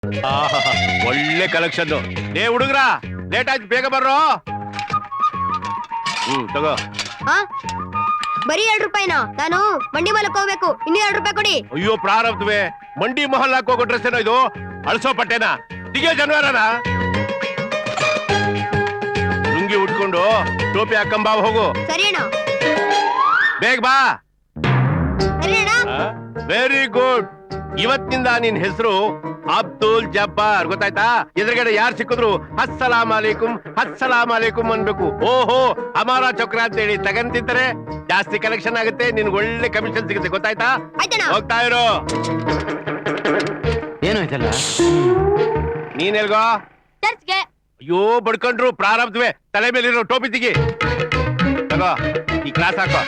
ಒಳ್ಳೆ ಕಲೆಕ್ಷನ್. ಲೇ ಹುಡುಗ್ರ, ಲೇಟ್ ಆಯ್ತು, ಬೇಗ ಬರ್ರೋ. ತಗೋ. ಬರೀ 2 ರೂಪಾಯಿನಾ? ನಾನು ಮಂಡಿ ಮಲಕ್ ಹೋಗ್ಬೇಕು, ಇನ್ನೂ 2 ರೂಪಾಯಿ ಕೊಡಿ. ಅಯ್ಯೋ ಪ್ರಾರಬ್ಧವೇ, ಮಂಡಿ ಮಹಲ್ ಹಾಕೋಗೋ ಡ್ರೆಸ್ ಏನೋ ಇದು? ಅಳ್ಸೋ ಪಟ್ಟೆನ ದಿಗೆ ಜನವಾರನ ಲುಂಗಿ ಉಟ್ಕೊಂಡು ಟೋಪಿ ಹಾಕಂಬಾ, ಹೋಗು. ಸರಿ ಅಣ್ಣ. ಬೇಗ ಬಾ. ಸರಿ ಅಣ್ಣ. Very good. ಇವತ್ತಿನಿಂದ ನಿನ್ ಹೆಸರು ಅಬ್ದುಲ್ ಜಬ್ಬಾರ್, ಗೊತ್ತಾಯ್ತಾ? ಎದುರುಗಡೆ ಯಾರು ಸಿಕ್ಕಿದ್ರು ಅಸ್ಸಲಾಮ್ ಅಲೈಕುಂ ಅಸ್ಸಲಾಮ್ ಅಲೈಕುಂ ಅನ್ಬೇಕು. ಓಹೋ ಅಮಾರ ಚಕ್ರ ಅಂತ ಹೇಳಿ ತಗಂತಿದ್ದಾರೆ. ಜಾಸ್ತಿ ಕಲೆಕ್ಷನ್ ಆಗುತ್ತೆ, ನಿನ್ಗೆ ಒಳ್ಳೆ ಕಮಿಷನ್ ಸಿಗುತ್ತೆ, ಗೊತ್ತಾಯ್ತಾ? ಹೋಗ್ತಾ ಇರೋ. ಏನು ಇದೆಲ್ಲ? ನೀನ್ ಎಲ್ಗೋ? ಚರ್ಚ್ಗೆ. ಅಯ್ಯೋ ಬಡ್ಕೊಂಡ್ರು, ಪ್ರಾರಬ್ಧವೇ. ತಲೆ ಮೇಲಿರೋ ಟೋಪಿ ತೆಗಿ, ತಗೋ. ಈ ಕ್ಲಾಸ್ ಹಾಕೋ.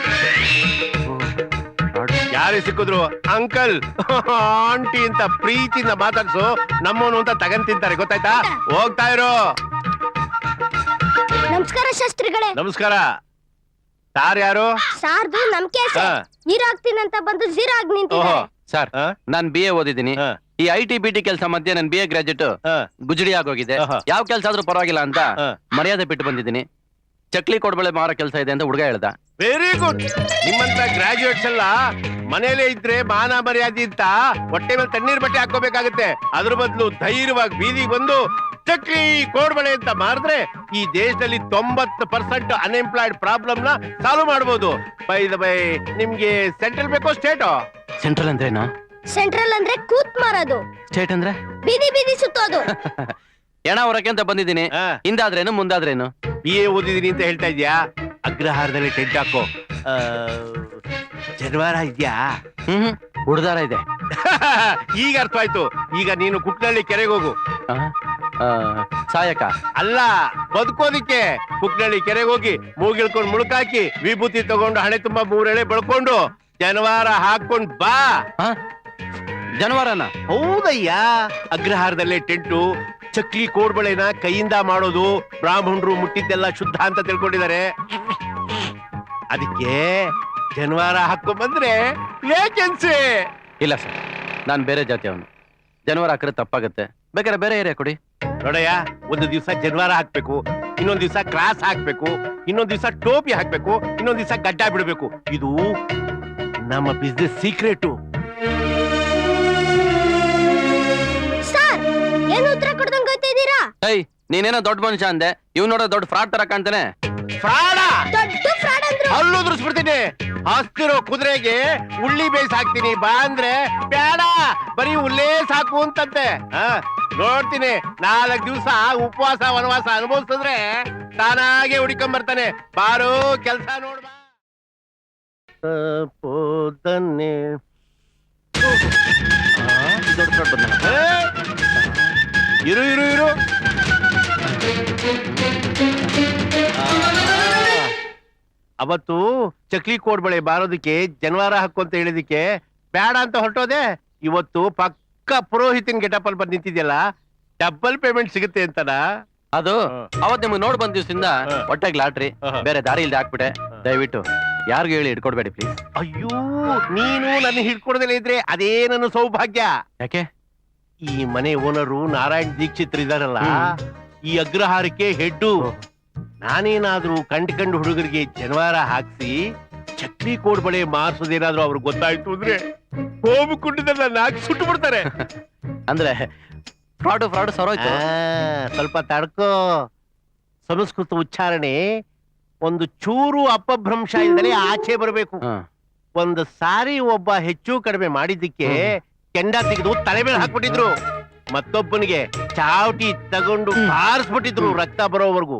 ಯಾರೇ ಸಿಕ್ಕಿದ್ರು ಅಂಕಲ್ ಆಂಟಿ ಅಂತ ಪ್ರೀತಿಯಿಂದ ಮಾತಾಡ್ಸು. ನಮ್ಮವನು ಅಂತ ತಗಂತಿಂತಾರೆ, ಗೊತ್ತಾಯ್ತಾ? ಹೋಗ್ತಾ ಇರೋ. ನಮಸ್ಕಾರ ಶಾಸ್ತ್ರಿಗಳೇ. ನಮಸ್ಕಾರ. ಸಾರ್ ಯಾರು? ಸಾರ್ದು ನಮ್ ಕೇಸ್. ನೀರು ಹಾಕ್ತೀನಿ ಅಂತ ಬಂದು ಜೀರೋ ಆಗಿ ನಿಂತಿದ್ದಾರೆ. ಸರ್, ನಾನ್ BA ಓದಿದ್ದೀನಿ. ಈ IT BT ಕೆಲಸ ಮಧ್ಯೆ ನನ್ BA ಗ್ರಾಜುಯೇಟ್ ಗುಜರಿ ಆಗೋಗಿದೆ. ಯಾವ ಕೆಲಸ ಆದ್ರೂ ಪರವಾಗಿಲ್ಲ ಅಂತ ಮರ್ಯಾದೆ ಬಿಟ್ಟು ಬಂದಿದ್ದೀನಿ. ಚಕ್ಲಿ ಕೊಡ್ಬಳೆ ಮಾರೋ ಕೆಲಸ ಇದೆ ಅಂತ ಹುಡುಗ ಹೇಳ್ದ. Very good. ನಿಮ್ಮಂತ ಗ್ರಾಜುಯೇಟ್ಸ್ ಎಲ್ಲ ಮನೇಲೆ ಇದ್ರೆ ಮಾನ ಮರ್ಯಾದೆ ಅಂತ ಹೊಟ್ಟೆ ಮೇಲೆ ತಣ್ಣೀರ್ ಬಟ್ಟೆ ಹಾಕೋಬೇಕಾಗುತ್ತೆ. ಅದ್ರ ಬದಲು ಧೈರ್ಯವಾಗಿ ಬೀದಿಗೆ ಬಂದು ಚಕ್ಲಿ ಕೋಡ್ಬಳೆ ಅಂತ ಮಾರಿದ್ರೆ ಈ ದೇಶದಲ್ಲಿ 90% ಅನ್ಎಂಪ್ಲಾಯ್ಡ್ ಪ್ರಾಬ್ಲಮ್ ನ ಸಾಲ್ವ್ ಮಾಡಬಹುದು. ಬೈ ದ ಬೈ, ನಿಮ್ಗೆ ಸೆಂಟ್ರಲ್ ಬೇಕೋ ಸ್ಟೇಟೋ? ಸೆಂಟ್ರಲ್ ಅಂದ್ರೇನು? ಸೆಂಟ್ರಲ್ ಅಂದ್ರೆ ಕೂತ್ ಮಾರೋದು. ಸ್ಟೇಟ್ ಅಂದ್ರೆ ಬೀದಿ ಬೀದಿ ಸುತ್ತೋದು. ಎಣ ಹೊರಕ್ಕೆ ಅಂತ ಬಂದಿದ್ದೀನಿ. ಹಿಂದಾದ್ರೇನು ಮುಂದಾದ್ರೇನು? BA ಓದಿದೀನಿ ಅಂತ ಹೇಳ್ತಾ ಇದ್ಯಾ? ಅಗ್ರಹಾರದಲ್ಲಿ ಟೆಂಟ್ ಹಾಕೋ. ಜನವಾರ ಇದ್ಯಾ? ಹುಡ್ದಾರ ಇದೆ. ಈಗ ಅರ್ಥ ಆಯ್ತು. ಈಗ ನೀನು ಕುಕ್ನಳ್ಳಿ ಕೆರೆಗೆ ಹೋಗು. ಸಾಯಕ ಅಲ್ಲ, ಬದುಕೋದಿಕ್ಕೆ. ಕುಕ್ನಳ್ಳಿ ಕೆರೆಗೆ ಹೋಗಿ ಮೂಗಿಳ್ಕೊಂಡು ಮುಳುಕಾಕಿ ವಿಭೂತಿ ತಗೊಂಡು ಹಣೆ ತುಂಬಾ 3 ಎಳೆ ಬಳ್ಕೊಂಡು ಜನವಾರ ಹಾಕೊಂಡ್ ಬಾ. ಜನವಾರನ? ಹೌದಯ್ಯ. ಅಗ್ರಹಾರದಲ್ಲೇ ಟೆಂಟು. ಚಕ್ಲಿ ಕೋಡ್ಬಳೆನ ಕೈಯಿಂದ ಮಾಡೋದು. ಬ್ರಾಹ್ಮಣರು ಮುಟ್ಟಿದ್ದೆಲ್ಲ ಶುದ್ಧ ಅಂತ ತಿಳ್ಕೊಂಡಿದ್ದಾರೆ. ಅದಕ್ಕೆ ಜನವಾರ ಹಾಕೊಂಡ್ ಬಂದ್ರೆ ವೇಕೆನ್ಸಿ. ಇಲ್ಲ ಸರ್, ನಾನ್ ಬೇರೆ ಜಾತಿ ಅವನು. ಜನವಾರ ಹಾಕಿದ್ರೆ ತಪ್ಪಾಗತ್ತೆ. ಬೇಕಾದ್ರೆ ಬೇರೆ ಏರಿಯಾ ಕೊಡಿ. ನೋಡಯ್ಯ, ಒಂದು ದಿವಸ ಜನವಾರ ಹಾಕ್ಬೇಕು, ಇನ್ನೊಂದ್ ದಿವಸ ಕ್ರಾಸ್ ಹಾಕ್ಬೇಕು, ಇನ್ನೊಂದ್ ದಿವಸ ಟೋಪಿ ಹಾಕ್ಬೇಕು, ಇನ್ನೊಂದ್ ದಿವಸ ಗಡ್ಡ ಬಿಡ್ಬೇಕು. ಇದು ನಮ್ಮ ಬಿಸ್ನೆಸ್ ಸೀಕ್ರೆಟ್. ಸರ್, ಏನು ಉತ್ತರ ಕೊಡ್ದಂಗ್ ಗೊತ್ತಿದ್ದೀರಾ? ನೀನೇನೋ ದೊಡ್ಡ ಮನುಷ್ಯ ಅಂದೆ, ಇವ್ ನೋಡೋ ದೊಡ್ಡ ಫ್ರಾಡ್ ತರ ಕಾಣ್ತಾನೆ. ಫ್ರಾಡ? ದೊಡ್ಡ ಫ್ರಾಡ್ ಅಂದ್ರು. ಅಲ್ಲೂ ದುರ್ಸ್ಬಿಡ್ತೀನಿ. ಹಸ್ತಿರೋ ಕುದುರೆಗೆ ಉಳ್ಳಿ ಬೇಯಿಸಿ ಹಾಕ್ತೀನಿ ಬಾ ಅಂದ್ರೆ ಬೇಡ, ಬರೀ ಉಲ್ಲೇ ಸಾಕು ಅಂತಂತೆ. ನೋಡ್ತೀನಿ, 4 ದಿವಸ ಉಪವಾಸ ವನವಾಸ ಅನುಭವಿಸಿದ್ರೆ ತಾನಾಗೆ ಹುಡಿಕೊಂಬರ್ತಾನೆ. ಬಾರೋ ಕೆಲ್ಸ ನೋಡ್ಬಾ. ಇರು ಇರು ಇರು. ಅವತ್ತು ಚಕ್ಲಿ ಕೋಡ್ಬಳೆ ಬಾರೋದಕ್ಕೆ ಜನವಾರ ಹಾಕು ಅಂತ ಹೇಳಿದಕ್ಕೆ ಬೇಡ ಅಂತ ಹೊರಟೋದೆ. ಇವತ್ತು ಪಕ್ಕ ಪುರೋಹಿತನ್ ಗೆಟಪ್ ಅಲ್ಲಿ ಬಂದ್ ನಿಂತಿದ್ಯಲ್ಲ, ಡಬಲ್ ಪೇಮೆಂಟ್ ಸಿಗುತ್ತೆ ಅಂತನ. ಅದು ಅವತ್ ನಿಮ್ಗೆ ನೋಡ್ ಬಂದ ದಿವಸದಿಂದ ಹೊಟ್ಟೆಗ್ ಲಾಟ್ರಿ, ಬೇರೆ ದಾರಿ ಇಲ್ದೆ ಹಾಕ್ಬಿಟ್ಟೆ. ದಯವಿಟ್ಟು ಯಾರಿಗೂ ಹೇಳಿ ಹಿಡ್ಕೊಡ್ಬೇಡಿ ಪ್ಲೀಸ್. ಅಯ್ಯೋ, ನೀನು ನನ್ನ ಹಿಡ್ಕೊಡದಲ್ಲೇ ಇದ್ರೆ ಅದೇ ನನ್ನ ಸೌಭಾಗ್ಯ. ಯಾಕೆ? ಈ ಮನೆ ಓನರು ನಾರಾಯಣ್ ದೀಕ್ಷಿತ್ ಇದಾರಲ್ಲ, ಈ ಅಗ್ರಹಾರಕ್ಕೆ ಹೆಡ್ಡು. ನಾನೇನಾದ್ರೂ ಕಂಡು ಹುಡುಗರಿಗೆ ಜನವಾರ ಹಾಕ್ಸಿ ಚಕ್ಲಿ ಕೋಡ್ಬಳೆ ಮಾರ್ಸೋದೇನಾದ್ರೂ ಅವ್ರಿಗೆ ಗೊತ್ತಾಯ್ತು ಅಂದ್ರೆ ಹೋಗು ಕುಂಡದಲ್ಲ ನಾಕ್ ಸುಟ್ಟು ಬಿಡ್ತಾರೆ. ಅಂದ್ರೆ ಫ್ರಾಡು ಸರೋಯ್ತು. ಸ್ವಲ್ಪ ತಡ್ಕೋ. ಸಂಸ್ಕೃತ ಉಚ್ಚಾರಣೆ ಒಂದು ಚೂರು ಅಪಭ್ರಂಶ ಇಲ್ದಲೇ ಆಚೆ ಬರಬೇಕು. ಒಂದು ಸಾರಿ ಒಬ್ಬ ಹೆಚ್ಚು ಕಡಿಮೆ ಮಾಡಿದ್ದಕ್ಕೆ ಕೆಂಡ ತೆಗೆದು ತಲೆ ಮೇಲೆ ಹಾಕ್ಬಿಟ್ಟಿದ್ರು. ಮತ್ತೊಬ್ಬನಿಗೆ ಚಾವಟಿ ತಗೊಂಡು ಬಾರಿಸ್ಬಿಟ್ಟಿದ್ರು ರಕ್ತ ಬರೋವರೆಗೂ.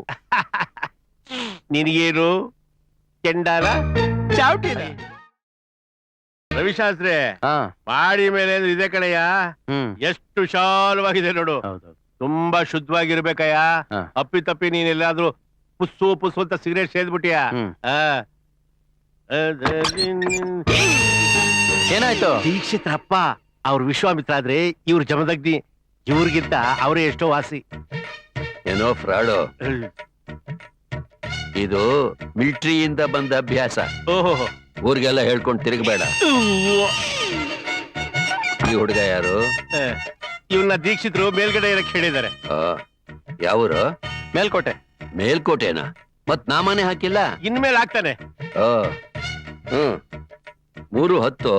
ನಿನಗೇನು ಕೆಂಡಾಲ ಚಾವಟಿನ? ರವಿಶಾಸ್ತ್ರಿ, ಮಾಡಿ ಮೇಲೆ ಇದೆ ಕಣಯ್ಯ. ಎಷ್ಟು ವಿಶಾಲವಾಗಿದೆ ನೋಡು. ತುಂಬಾ ಶುದ್ಧವಾಗಿರ್ಬೇಕಯ್ಯ. ಅಪ್ಪಿ ತಪ್ಪಿ ನೀನ್ ಎಲ್ಲಾದ್ರೂ ಪುಸ್ಸು ಅಂತ ಸಿಗರೇಟ್ ಸೇದ್ಬಿಟ್ಟಿಯ? ಏನಾಯ್ತು? ದೀಕ್ಷಿತ್ರಪ್ಪ ಅವ್ರ ವಿಶ್ವಾಮಿತ್ರ ಆದ್ರೆ ಇವ್ರ ಜಮದಗ್ನಿ. ಇವ್ರಿಗಿಂತ ಅವರೇ ಎಷ್ಟೋ ವಾಸಿ. ಏನೋ ಫ್ರಾಡು. ಇದು ಮಿಲಿಟರಿಯಿಂದ ಬಂದ ಅಭ್ಯಾಸ. ಓಹೋ, ಊರಿಗೆಲ್ಲ ಹೇಳ್ಕೊಂಡು ತಿರುಗಬೇಡ. ಈ ಹುಡುಗ ಯಾರು? ಇವನ್ನ ದೀಕ್ಷಿತರು ಮೇಲ್ಗಡೆ ಇರಕ್ ಹೇಳಿದ್ದಾರೆ. ಯಾವೂರು? ಮೇಲ್ಕೋಟೆ. ಮೇಲ್ಕೋಟೆನಾ? ಮತ್ ನಾಮನೆ ಹಾಕಿಲ್ಲ? ಇನ್ಮೇಲೆ ಆಗ್ತಾನೆ. ಆ, ಹ್ಮ್ 3:10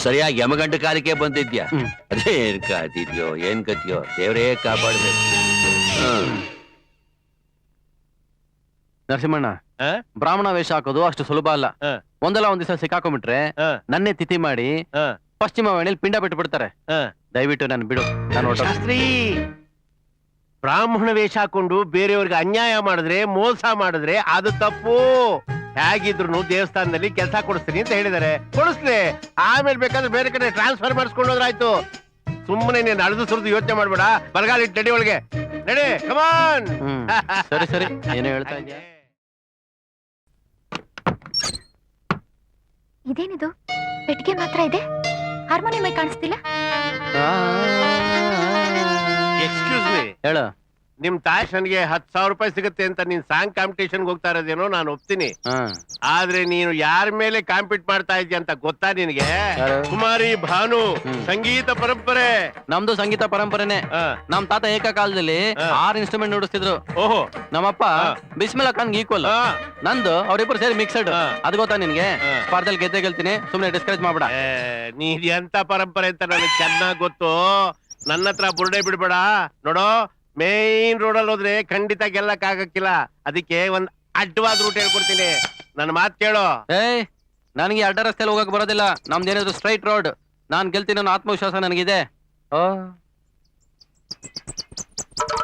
ಸರಿಯಾಗಿ ಯಮಗಂಟ ಕಾಲಕ್ಕೆ ಬಂದಿದ್ಯಾ. ಅದೇ ಏನ್ ಕಾತಿದ್ಯೋ ಏನ್ ಕತಿಯೋ ದೇವ್ರೇ ಕಾಪಾಡ್ಬೇಕು. ನರಸಿಂಹಣ್ಣ, ಆ? ಬ್ರಾಹ್ಮಣ ವೇಷ ಹಾಕೋದು ಅಷ್ಟು ಸುಲಭ ಅಲ್ಲ. ಆ. ಒಂದಲ್ಲ ಒಂದ್ ದಿವಸ ಸಿಕ್ಕಾಕೊಂಡ್ಬಿಟ್ರೆ ಆ. ನನ್ನೇ ತಿಥಿ ಮಾಡಿ ಆ. ಪಶ್ಚಿಮ ವಾಹಿನಿಯಲ್ಲಿ ಪಿಂಡ ಬಿಟ್ಟು ಬಿಡ್ತಾರೆ. ಆ. ದಯವಿಟ್ಟು ನಾನು ಬಿಡು, ನಾನು ಹೊರಟು. ಶಾಸ್ತ್ರಿ, ಬ್ರಾಹ್ಮಣ ವೇಷ ಹಾಕೊಂಡು ಬೇರೆಯವ್ರಿಗೆ ಅನ್ಯಾಯ ಮಾಡಿದ್ರೆ, ಮೋಸ ಮಾಡಿದ್ರೆ ಅದು ತಪ್ಪು. ಹೇಗಿದ್ರು ದೇವಸ್ಥಾನದಲ್ಲಿ ಕೆಲಸ ಕೊಡಿಸ್ತೀನಿ ಅಂತ ಹೇಳಿದಾರೆ, ಕೊಡಿಸ್ಲಿ. ಆಮೇಲೆ ಬೇಕಾದ್ರೆ ಬೇರೆ ಕಡೆ ಟ್ರಾನ್ಸ್ಫರ್ ಮಾಡಿಸ್ಕೊಂಡು ಹೋದ್ರಾಯ್ತು. ಸುಮ್ಮನೆ ನೀನ್ ಅಳದು ಸುರಿದು ಯೋಚನೆ ಮಾಡ್ಬೇಡ. ಬರಗಾಲ ಇಟ್ಟು ನಡಿ ಒಳಗೆ ನಡಿ, ಕಮಾನ್. ಸರಿ ಸರಿ, ಏನೋ ಹೇಳ್ತಾ ಇದ್ಯಾ? ಇದೇನಿದು ಪೆಟ್ಟಿಗೆ ಮಾತ್ರ ಇದೆ, ಹಾರ್ಮೋನಿಯಂ ಕಾಣಿಸ್ತಿಲ್ಲ. ಎಕ್ಸ್ಕ್ಯೂಸ್ ಮೀ, ಹೇಳು. ನಿಮ್ ತಾಯಿ ನನಗೆ 10,000 ರೂಪಾಯಿ ಸಿಗುತ್ತೆ ಅಂತ ನೀನ್ ಸಾಂಗ್ ಕಾಂಪಿಟೇಷನ್ ಹೋಗ್ತಾ ಇರೋದೇನೋ ನಾನು ಒಪ್ತೀನಿ. ಆದ್ರೆ ನೀನು ಯಾರ ಮೇಲೆ ಕಾಂಪೀಟ್ ಮಾಡ್ತಾ ಇದ್ಯಾ ಅಂತ ಗೊತ್ತಾ ನಿನಗೆ? ಯಾರು? ಕುಮಾರಿ ಭಾನು, ಸಂಗೀತ ಪರಂಪರೆ. ನಮ್ದು ಸಂಗೀತ ಪರಂಪರೆನೆ. ನಮ್ ತಾತ ಏಕಕಾಲದಲ್ಲಿ 6 ಇನ್ಸ್ಟ್ರೂಮೆಂಟ್ ನುಡಿಸ್ತಿದ್ರು. ಓಹೋ. ನಮ್ಮಪ್ಪ ಬಿಸ್ಮಿಲ್ಲಾ ಖಾನ್ ಈಕ್ವಲ್. ನಂದು ಅವ್ರಿಬ್ರು ಸೇರಿ ಮಿಕ್ಸಡ್. ಅದ್ ಗೊತ್ತಾ ನಿನ್ಗೆ? ಸ್ಪರ್ಧೆಲ್ ಗೆದ್ದೆ ಗೆಲ್ತೀನಿ, ಸುಮ್ನೆ ಡಿಸ್ಕರೇಜ್ ಮಾಡ್ಬೇಡ. ನೀನ್ ಎಂತ ಪರಂಪರೆ ಅಂತ ನನಗೆ ಚೆನ್ನಾಗ್ ಗೊತ್ತು. ನನ್ನ ಹತ್ರ ಬುರ್ಡೆ ಬಿಡ್ಬೇಡ. ನೋಡೋ, ಮೇನ್ ರೋಡಲ್ಲಿ ಹೋದ್ರೆ ಖಂಡಿತ ಗೆಲ್ಲಕ್ ಆಗಕ್ಕಿಲ್ಲ. ಅದಕ್ಕೆ ಒಂದ್ ಅಡ್ವಾದ ರೂಟ್ ಹೇಳ್ಕೊಡ್ತೀನಿ, ನನ್ನ ಮಾತ್ ಕೇಳೋ. ಏಯ್, ನನಗೆ ಅಡ್ಡ ರಸ್ತೆಯಲ್ಲಿ ಹೋಗಕ್ ಬರೋದಿಲ್ಲ. ನಮ್ದೇನಾದ್ರು ಸ್ಟ್ರೈಟ್ ರೋಡ್. ನಾನ್ ಗೆಲ್ತೀನಿ ಅನ್ನೋ ಆತ್ಮವಿಶ್ವಾಸ ನನಗಿದೆ.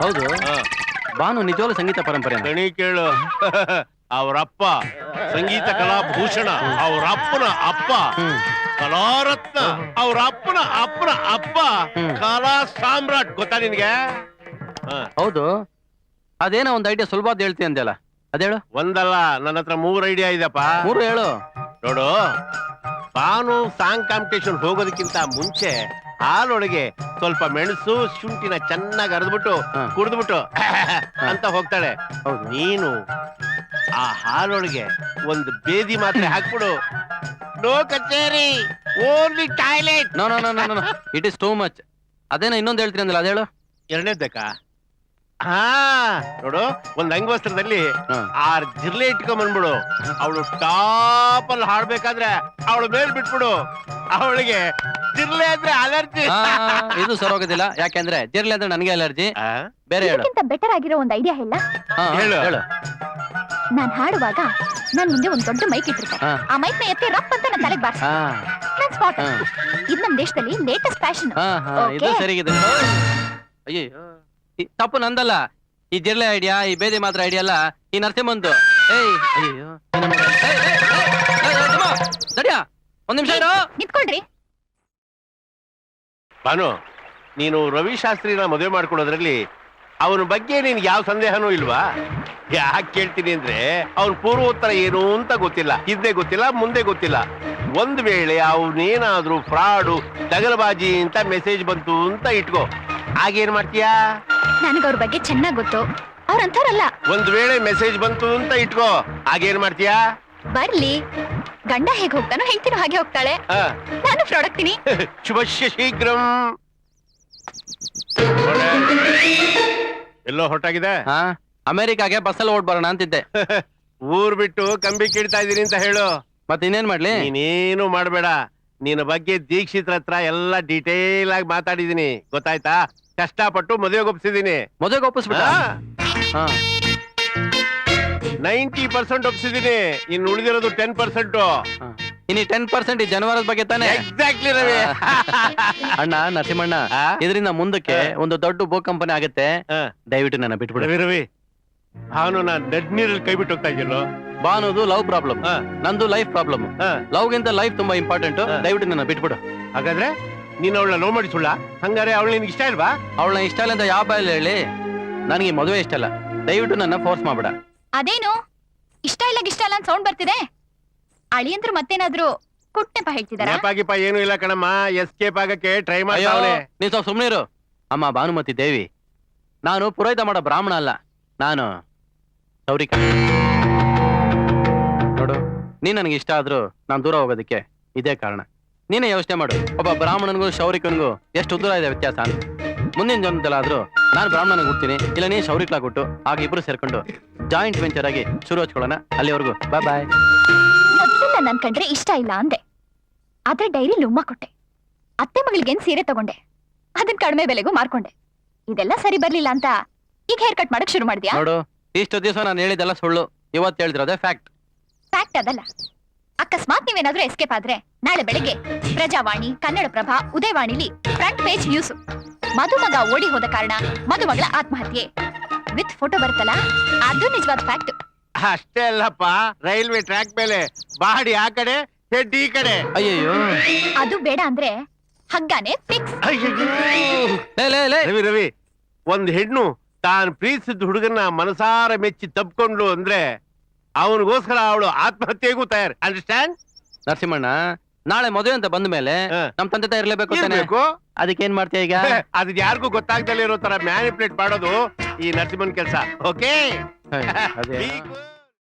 ಹೌದು, ಭಾನು ನಿಜವಾಗ್ಲೂ ಸಂಗೀತ ಪರಂಪರೆ. ಗಣಿ ಕೇಳು. ಅವರಪ್ಪ ಸಂಗೀತ ಕಲಾ ಭೂಷಣ, ಅವ್ರ ಅಪ್ಪನ ಅಪ್ಪ ಕಲಾರತ್ನ, ಅವ್ರ ಅಪ್ಪನ ಅಪ್ಪನ ಅಪ್ಪ ಕಲಾ ಸಾಮ್ರಾಟ್. ಗೊತ್ತಾ ನಿನ್ಗೆ? ಹೌದು, ಅದೇನೋ ಒಂದ್ ಐಡಿಯಾ ಸುಲಭ ಹೇಳ್ತೀನಿ ಅಂದಲ್ಲ, ಅದೇಳು. ಒಂದಲ್ಲ, ನನ್ನ ಹತ್ರ 3 ಐಡಿಯಾ ಇದೆಪ್ಪ. 3 ಹೇಳು. ನೋಡು, ಭಾನು ಸಾಂಗ್ ಕಾಂಪಿಟೇಷನ್ ಹೋಗೋದಕ್ಕಿಂತ ಮುಂಚೆ ಹಾಲೊಳಗೆ ಸ್ವಲ್ಪ ಮೆಣಸು ಶುಂಠಿನ ಚೆನ್ನಾಗಿ ಅರ್ದ್ಬಿಟ್ಟು ಕುಡಿದ್ಬಿಟ್ಟು ಅಂತ ಹೋಗ್ತಾಳೆ. ನೀನು ಆ ಹಾಲೊಳಗೆ ಒಂದು ಬೇದಿ ಮಾತ್ರೆ ಹಾಕ್ಬಿಡು. ನೋ ಕಚೇರಿ, only toilet. No no no no, it is too much. ಅದೇನೋ ಇನ್ನೊಂದು ಹೇಳ್ತೀನಿ ಅಂದಲ್ಲ, ಅದೇಳು. ಎರಡನೇದ್ ಬೇಕಾ? ಹಾ, ನೋಡು, ಒಂದ್ ಅಂಗವಸ್ತ್ರದಲ್ಲಿ 6 ಜಿರ್ಲೆ ಇಟ್ಕೊಂಡ್ಬಂದ್ಬಿಡು. ಅವಳು ಟಾಪ್ ಅಲ್ಲಿ ಹಾಡ್ಬೇಕಾದ್ರೆ ಅವಳು ಮೇಲ್ ಬಿಟ್ಬಿಡು. ಅವಳಿಗೆ ಜಿರ್ಲೆ ಅಂದ್ರೆ ಅಲರ್ಜಿ. ಇದು ಸರೋಗೋದಿಲ್ಲ, ಯಾಕೆಂದ್ರೆ ಜಿರ್ಲೆ ಅಂದ್ರೆ ನನಗೆ ಅಲರ್ಜಿ. ಬೇರೆ ಹೇಳು. ಇದಕ್ಕಿಂತ ಬೆಟರ್ ಆಗಿರೋ ಒಂದು ಐಡಿಯಾ ಹೇಳ. ಹೇಳು. ಹೇಳು. ನಾನ್ ಹಾಡುವಾಗ ನಾನ್ ಮುಂದೆ ಒಂದ್ ದೊಡ್ಡ ಮೈಕ್ ಇಟ್ಟಿರ್ತಾರೆ. ಆ ಮೈಕ್ ನ ಎತ್ತಿ ರಪ್ ಅಂತ ನನ್ನ ತಲೆಗೆ ಬಾರ್ಸ. ನಾನ್ ಸ್ಪಾಟ್. ಇದು ನಮ್ ದೇಶದಲ್ಲಿ ಲೇಟೆಸ್ಟ್ ಫ್ಯಾಷನ್. ಇದು ಸರಿಗಿದೆ. ಅಯ್ಯೋ, ತಪ್ಪು ನಂದಲ್ಲ. ಈ ಜಿರ್ಲೆ ಐಡಿಯಾ, ಈ ಬೇದಿ ಮಾತ್ರ ಐಡಿಯಾ ಅಲ್ಲ, ಈ ನರಸಿಂಹಂದು. ಏಯ್, ಅಯ್ಯೋ, ನಡಿಯಾ, ಒಂದ್ ನಿಮಿಷ ಇರು. ನಿಂತ್ಕೊಳ್ರಿ. ಭಾನು, ನೀನು ರವಿಶಾಸ್ತ್ರಿನ ಮದುವೆ ಮಾಡ್ಕೊಳ್ಳೋದ್ರಲ್ಲಿ ಅವನ ಬಗ್ಗೆ ನಿನ್ಗೆ ಯಾವ ಸಂದೇಹನೂ ಇಲ್ವಾ? ಯಾಕೆ ಕೇಳ್ತೀನಿ ಅಂದ್ರೆ, ಅವ್ನ ಪೂರ್ವೋತ್ತರ ಏನು ಅಂತ ಗೊತ್ತಿಲ್ಲ, ಹಿಂದೆ ಗೊತ್ತಿಲ್ಲ, ಮುಂದೆ ಗೊತ್ತಿಲ್ಲ. ಒಂದ್ ವೇಳೆ ಅವನೇನಾದ್ರೂ ಫ್ರಾಡು, ದಗಲಬಾಜಿ ಅಂತ ಮೆಸೇಜ್ ಬಂತು ಅಂತ ಇಟ್ಕೋ, ಆಗೇನ್ ಮಾಡ್ತೀಯಾ? ನನಗೆ ಅವ್ರ ಬಗ್ಗೆ ಚೆನ್ನಾಗ್ ಗೊತ್ತು, ಅವ್ರಂಥವ್ರಲ್ಲ. ಒಂದ್ ವೇಳೆ ಮೆಸೇಜ್ ಬಂತು ಅಂತ ಇಟ್ಕೋ, ಆಗೇನ್ ಮಾಡ್ತೀಯಾ? ಬರ್ಲಿ, ಗಂಡ ಹೇಗ್ ಹೋಗ್ತಾನೋ ಹೆಂಡ್ತಿನೂ ಹಾಗೆ ಹೋಗ್ತಾಳೆ. ನಾನು ಫ್ರಾಡ್ ಆಗ್ತೀನಿ. ಶುಭಶ್ಯ ಶೀಘ್ರಂ. ಎಲ್ಲೋ ಹೊರಟಾಗಿದೆ? ಅಮೆರಿಕಾಗೆ ಬಸ್ಸಲ್ಲಿ ಓಡ್ ಬರೋಣ ಅಂತಿದ್ದೆ. ಊರ್ ಬಿಟ್ಟು ಕಂಬಿ ಕಿಡ್ತಾ ಇದೀನಿ ಅಂತ ಹೇಳು. ಮತ್ತೆ ಇನ್ನೇನ್ ಮಾಡ್ಲಿ? ನೀನೇನು ಮಾಡ್ಬೇಡ. ನಿನ್ನ ಬಗ್ಗೆ ದೀಕ್ಷಿತ್ರ ಹತ್ರ ಎಲ್ಲ ಡೀಟೇಲ್ ಆಗಿ ಮಾತಾಡಿದೀನಿ, ಗೊತ್ತಾಯ್ತಾ? ಕಷ್ಟಪಟ್ಟು ಮದುವೆಗೆ ಒಪ್ಸಿದೀನಿ. ಮದುವೆಗೆ ಒಪ್ಪಿಸ್ಬಿಟ್ಟ? 90% ಒಪ್ಸಿದೀನಿ, ಇನ್ನು ಉಳಿದಿರೋದು 10%. ಇನ್ನು 10% ಈ ಜನವರದ ಬಗ್ಗೆ ತಾನೆ? ಎಕ್ಸಾಕ್ಟ್ಲಿ ರವಿ. ಅಣ್ಣ ನರಸಿಂಹಣ್ಣ, ಇದರಿಂದ ಮುಂದಕ್ಕೆ ಒಂದು ದೊಡ್ಡ ಭೂಕಂಪನೆ ಆಗುತ್ತೆ. ದಯವಿಟ್ಟು ನನ್ನ ಬಿಟ್ಬಿಡು. ರವಿ ರವಿ, ಭಾನು ನಾನ್ ನಡ್ ನೀರಲ್ಲಿ ಕೈ ಬಿಟ್ಟು ಹೋಗ್ತಾ ಇದ್ದೀನೋ. ಭಾನುದು ಲವ್ ಪ್ರಾಬ್ಲಮ್, ನಂದು ಲೈಫ್ ಪ್ರಾಬ್ಲಮ್. ಲವ್ ಗಿಂತ ಲೈಫ್ ತುಂಬಾ ಇಂಪಾರ್ಟೆಂಟ್. ದಯವಿಟ್ಟು ನನ್ನ ಬಿಟ್ಬಿಡು. ಹಾಗಾದ್ರೆ ನೀನ್ ಅವಳನ್ನ ಲವ್ ಮಾಡಿ ಸುಳ್ಳ? ಹಂಗಾರೆ ಅವಳು ನಿನ್ಗೆ ಇಷ್ಟ ಇಲ್ವಾ? ಅವಳನ್ನ ಇಷ್ಟ ಇಲ್ಲ ಅಂತ ಯಾವ ಬಾಯಲ್ಲಿ ಹೇಳಿ? ನನಗೆ ಮದುವೆ ಇಷ್ಟ ಇಲ್ಲ, ದಯವಿಟ್ಟು ನನ್ನ ಫೋರ್ಸ್ ಮಾಡ್ಬೇಡ. ಅದೇನು ಇಷ್ಟ ಇಲ್ಲ ಅಂತ ಸೌಂಡ್ ಬರ್ತಿದೆ? ಅಳಿಯಂದ್ರು ಮತ್ತೇನಾದ್ರು ಕುಟ್ನೆಪ ಹೇಳ್ತಿದಾರ? ನೆಪಾಗಿಪ್ಪ ಏನು ಇಲ್ಲ ಕಣಮ್ಮ, ಎಸ್ಕೇಪ್ ಆಗಕ್ಕೆ ಟ್ರೈ ಮಾಡ್ತಾವಳೆ. ನೀನ್ ಸ್ವಲ್ಪ ಸುಮ್ನೆ ಇರು. ಅಮ್ಮ ಭಾನುಮತಿ ದೇವಿ, ನಾನು ಪುರೋಹಿತ ಮಾಡೋ ಬ್ರಾಹ್ಮಣ ಅಲ್ಲ, ನಾನು ಸೌರಿಕ. ನೋಡು, ನೀನ್ ನನಗೆ ಇಷ್ಟ ಆದ್ರೂ ನಾನು ದೂರ ಹೋಗೋದಕ್ಕೆ ಇದೇ ಕಾರಣ. ನೀನೇ ಯೋಚನೆ ಮಾಡು, ಒಬ್ಬ ಬ್ರಾಹ್ಮಣನಿಗೂ ಶೌರಿಕನಿಗೂ ಎಷ್ಟು ದೂರ ಇದೆ ವ್ಯತ್ಯಾಸ ಅಂತ. ಮುಂದಿನ ಜನ್ಮದಲ್ಲಿ ಆದ್ರೂ ನಾನು ಬ್ರಾಹ್ಮಣನಿಗೆ ಹುಡ್ತೀನಿ, ಇಲ್ಲ ನೀ ಶೌರಿಕ್ಲಾ ಕೊಟ್ಟು ಆಗ ಇಬ್ರು ಸೇರ್ಕೊಂಡು ಜಾಯಿಂಟ್ ವೆಂಚರ್ ಆಗಿ ಶುರು ಹಚ್ಕೊಳ್ಳೋಣ. ಅಲ್ಲಿವರೆಗೂ ಬಾಯ್ ಬಾಯ್. ಮೊದಲೆಲ್ಲ ನನ್ ಕಂಡ್ರೆ ಇಷ್ಟ ಇಲ್ಲ ಅಂದೆ, ಆದ್ರೆ ಡೈರಿಲಿ ಉಮ್ಮ ಕೊಟ್ಟೆ. ಅತ್ತೆ ಮಗಳಿಗೇನ್ ಸೀರೆ ತಗೊಂಡೆ, ಅದನ್ ಕಡಿಮೆ ಬೆಲೆಗೂ ಮಾರ್ಕೊಂಡೆ. ಇದೆಲ್ಲ ಸರಿ ಬರ್ಲಿಲ್ಲ ಅಂತ ಈಗ ಹೇರ್ ಕಟ್ ಮಾಡಕ್ ಶುರು ಮಾಡಿದ್ಯಾ? ನೋಡು, ಇಷ್ಟು ದಿವಸ ನಾನು ಹೇಳಿದೆಲ್ಲ ಸುಳ್ಳು, ಇವತ್ತು ಹೇಳಿದ್ರದೆ ಫ್ಯಾಕ್ಟ್. ಫ್ಯಾಕ್ಟ್ ಅದಲ್ಲ. ಅಕಸ್ಮಾತ್ ನೀವೇನಾದ್ರೂ ಎಸ್ಕೇಪ್ ಆದ್ರೆ ನಾಳೆ ಬೆಳಿಗ್ಗೆ Prajavani, Kannadaprabha, ಉದಯವಾಣಿಲಿ front page news. ಮದುಮಗ ಓಡಿ ಹೋದ ಕಾರಣ ಮದುಮಗಳ ಆತ್ಮಹತ್ಯೆ ವಿತ್ ಫೋಟೋ ಬರುತ್ತಲ್ಲ, ಅದು ನಿಜವಾದ ಫ್ಯಾಕ್ಟ್. ಅಷ್ಟೇ ಅಲ್ಲಪ್ಪ, ರೈಲ್ವೆ ಟ್ರ್ಯಾಕ್ ಮೇಲೆ ಬಾಡಿ ಆ ಕಡೆ, ಹೆಡ್ ಈ ಕಡೆ. ಅಯ್ಯಯ್ಯೋ, ಅದು ಬೇಡ ಅಂದ್ರೆ ಹಗ್ಗಾನೆ ಫಿಕ್ಸ್. ರವಿ ರವಿ, ಒಂದ್ ಹೆಣ್ಣು ತಾನು ಪ್ರೀತಿಸಿದ ಹುಡುಗನ ಮನಸಾರ ಮೆಚ್ಚಿ ತಪ್ಕೊಂಡ್ಲು ಅಂದ್ರೆ ಅವನಿಗೋಸ್ಕರ ಅವಳು ಆತ್ಮಹತ್ಯೆಗೂ ತಯಾರು. ಅಂಡರ್ಸ್ಟ್ಯಾಂಡ್? ನರಸಿಂಹಣ್ಣ, ನಾಳೆ ಮದುವೆ ಅಂತ ಬಂದ ಮೇಲೆ ನಮ್ ತಂದೆ ತಾಯಿ ಇರ್ಲೇಬೇಕು ತಾನೆ? ಅದಕ್ಕೆ ಏನ್ ಮಾಡ್ತೀಯ ಈಗ? ಅದ್ ಯಾರಿಗೂ ಗೊತ್ತಾಗ್ದಲ್ಲೇ ಇರೋ ತರ ಮ್ಯಾನಿಪುಲೇಟ್ ಮಾಡೋದು ಈ ನರಸಿಂಹನ್ ಕೆಲಸ. ಓಕೆ. ಅದೇ